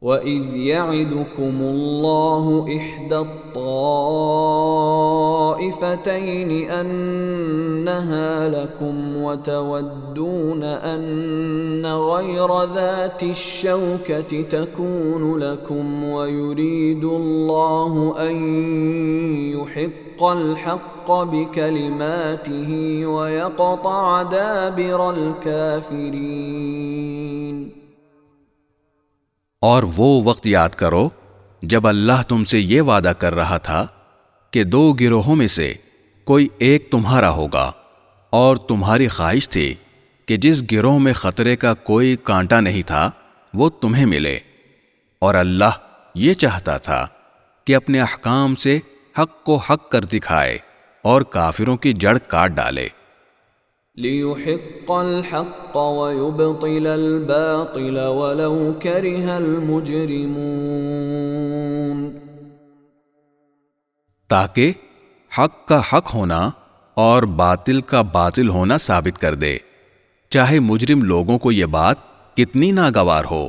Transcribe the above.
وَإِذْ يَعِدُكُمُ اللَّهُ إِحْدَى الطَّائِفَتَيْنِ أَنَّهَا لَكُمْ وَتَوَدُّونَ أَنَّ غَيْرَ ذَاتِ الشَّوْكَةِ تَكُونُ لَكُمْ وَيُرِيدُ اللَّهُ أَن يُحِقَّ الْحَقَّ بِكَلِمَاتِهِ وَيَقْطَعَ دَابِرَ الْكَافِرِينَ۔ اور وہ وقت یاد کرو جب اللہ تم سے یہ وعدہ کر رہا تھا کہ دو گروہوں میں سے کوئی ایک تمہارا ہوگا، اور تمہاری خواہش تھی کہ جس گروہ میں خطرے کا کوئی کانٹا نہیں تھا وہ تمہیں ملے، اور اللہ یہ چاہتا تھا کہ اپنے احکام سے حق کو حق کر دکھائے اور کافروں کی جڑ کاٹ ڈالے۔ لِيُحِقَّ الْحَقَّ وَيُبْطِلَ الْبَاطِلَ وَلَوْ كَرِهَ الْمُجْرِمُونَ، تاکہ حق کا حق ہونا اور باطل کا باطل ہونا ثابت کر دے، چاہے مجرم لوگوں کو یہ بات کتنی ناگوار ہو۔